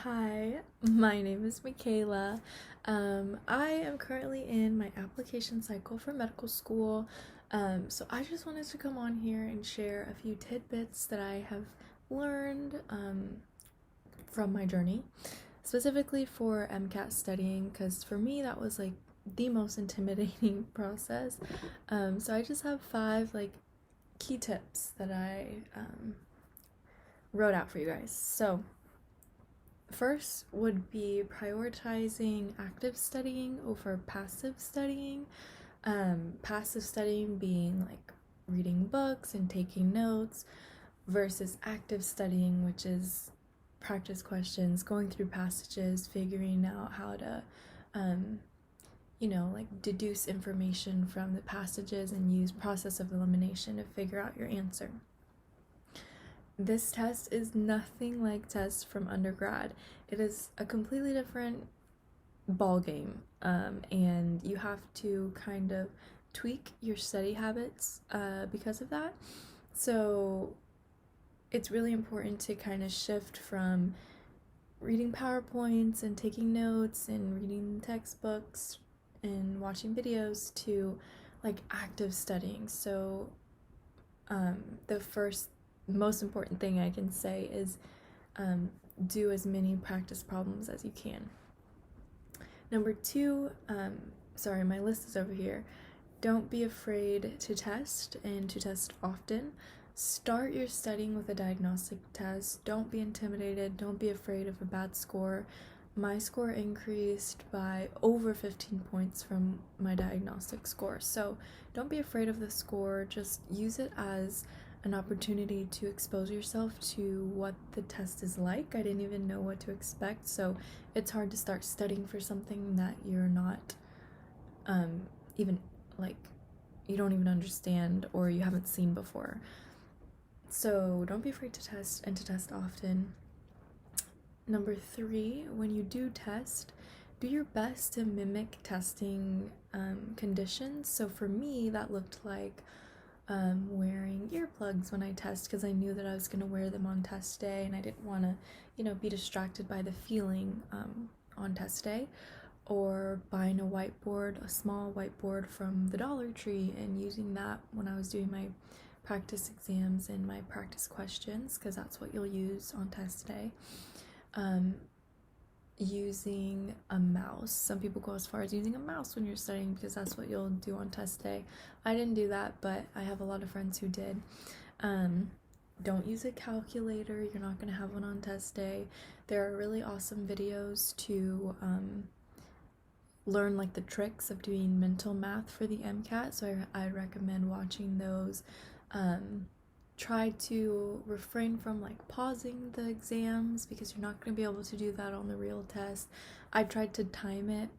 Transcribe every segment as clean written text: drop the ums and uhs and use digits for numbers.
Hi, my name is Michaela. I am currently in my application cycle for medical school. So I just wanted to come on here and share a few tidbits that I have learned from my journey, specifically for MCAT studying, because for me that was like the most intimidating process. So I just have five key tips that I wrote out for you guys. So first would be prioritizing active studying over passive studying. Passive studying being like reading books and taking notes, versus active studying, which is practice questions, going through passages, figuring out how to, deduce information from the passages and use process of elimination to figure out your answer. This test is nothing like tests from undergrad. It is a completely different ball game, and you have to kind of tweak your study habits because of that. So it's really important to kind of shift from reading PowerPoints and taking notes and reading textbooks and watching videos to active studying. So the first most important thing I can say is do as many practice problems as you can. Number two, sorry, my list is over here. Don't be afraid to test and to test often. Start your studying with a diagnostic test. Don't be intimidated. Don't be afraid of a bad score. My score increased by over 15 points from my diagnostic score. So don't be afraid of the score. Just use it as an opportunity to expose yourself to what the test is like. I didn't even know what to expect, so it's hard to start studying for something that you're not even you don't even understand or you haven't seen before. So don't be afraid to test and to test often. Number three, when you do test, do your best to mimic testing conditions. So for me, that looked like wearing earplugs when I test, because I knew that I was going to wear them on test day and I didn't want to, be distracted by the feeling on test day. Or buying a small whiteboard from the Dollar Tree and using that when I was doing my practice exams and my practice questions, because that's what you'll use on test day. Using a mouse. Some people go as far as using a mouse when you're studying because that's what you'll do on test day. I didn't do that, but I have a lot of friends who did. Don't use a calculator. You're not going to have one on test day. There are really awesome videos to learn the tricks of doing mental math for the MCAT, so I recommend watching those. Try to refrain from pausing the exams, because you're not going to be able to do that on the real test. I tried to time it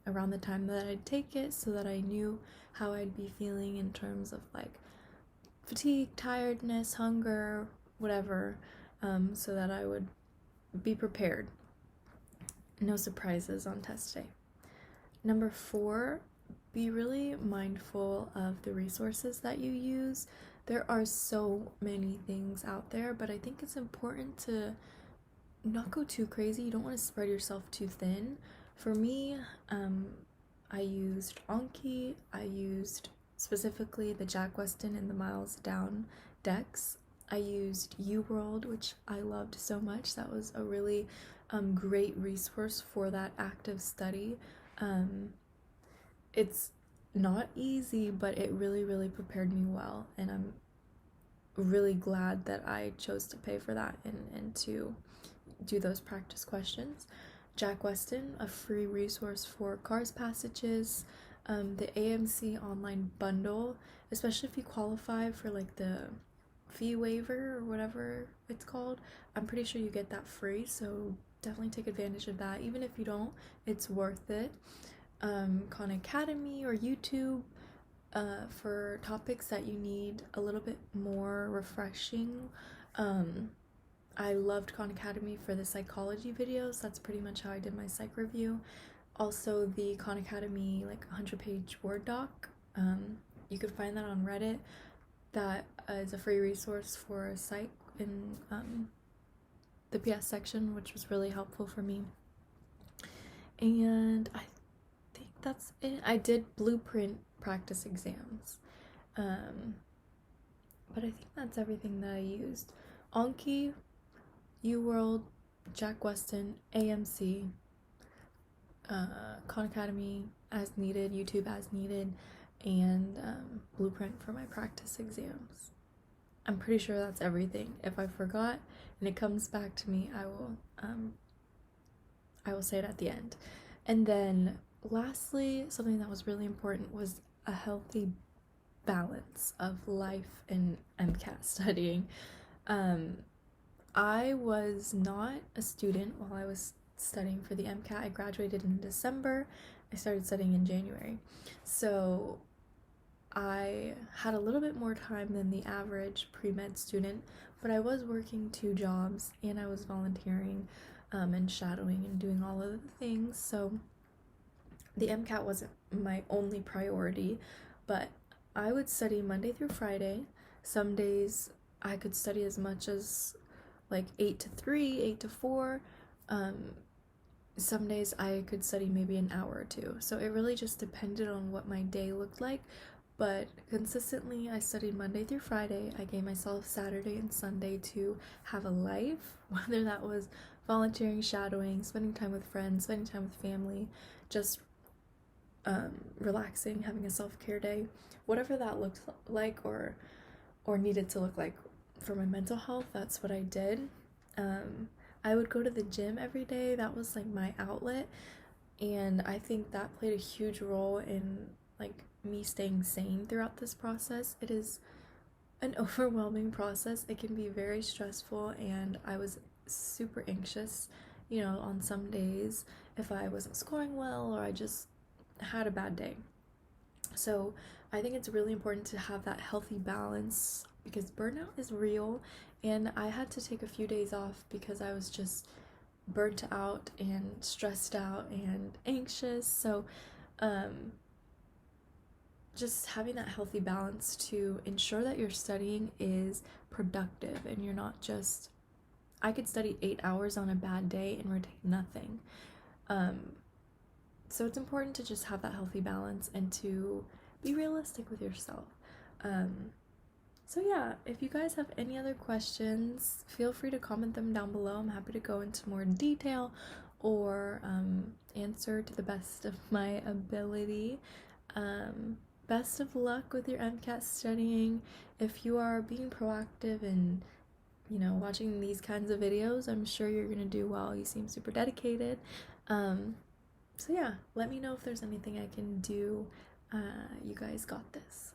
around the time that I'd take it so that I knew how I'd be feeling in terms of fatigue, tiredness, hunger, whatever, so that I would be prepared. No surprises on test day. Number four, be really mindful of the resources that you use. There are so many things out there, but I think it's important to not go too crazy. You don't want to spread yourself too thin. For me, I used Anki. I used specifically the Jack Weston and the Miles Down decks. I used UWorld, which I loved so much. That was a really great resource for that active study. It's not easy, but it really, really prepared me well, and I'm really glad that I chose to pay for that and to do those practice questions. Jack Weston, a free resource for CARS passages, the AMC online bundle, especially if you qualify for the fee waiver or whatever it's called. I'm pretty sure you get that free, so definitely take advantage of that. Even if you don't, it's worth it. Khan Academy or YouTube for topics that you need a little bit more refreshing. I loved Khan Academy for the psychology videos. That's pretty much how I did my psych review. Also the Khan Academy 100-page Word doc. You could find that on Reddit. That is a free resource for psych and the PS section, which was really helpful for me. And I think that's it. I did blueprint practice exams. But I think that's everything that I used. Anki, UWorld, Jack Weston, AMC, Khan Academy as needed, YouTube as needed, and Blueprint for my practice exams. I'm pretty sure that's everything. If I forgot and it comes back to me, I will say it at the end. And then lastly, something that was really important was a healthy balance of life and MCAT studying. I was not a student while I was studying for the MCAT. I graduated in December. I started studying in January. So I had a little bit more time than the average pre-med student, but I was working 2 jobs and I was volunteering and shadowing and doing all of the things. So the MCAT wasn't my only priority, but I would study Monday through Friday. Some days I could study as much as like 8 to 3, 8 to 4. Some days I could study maybe an hour or 2. So it really just depended on what my day looked like. But consistently I studied Monday through Friday. I gave myself Saturday and Sunday to have a life, whether that was volunteering, shadowing, spending time with friends, spending time with family, just relaxing, having a self-care day, whatever that looked like or needed to look like for my mental health. That's what I did. I would go to the gym every day. That was like my outlet, and I think that played a huge role in like me staying sane throughout this process. It is an overwhelming process. It can be very stressful, and I was super anxious, on some days if I wasn't scoring well or I just had a bad day. So I think it's really important to have that healthy balance because burnout is real, and I had to take a few days off because I was just burnt out and stressed out and anxious. So just having that healthy balance to ensure that your studying is productive and you're not just, I could study 8 hours on a bad day and retain nothing. So it's important to just have that healthy balance and to be realistic with yourself. So yeah, if you guys have any other questions, feel free to comment them down below. I'm happy to go into more detail or answer to the best of my ability. Best of luck with your MCAT studying. If you are being proactive and watching these kinds of videos, I'm sure you're gonna do well. You seem super dedicated. So yeah, let me know if there's anything I can do. You guys got this.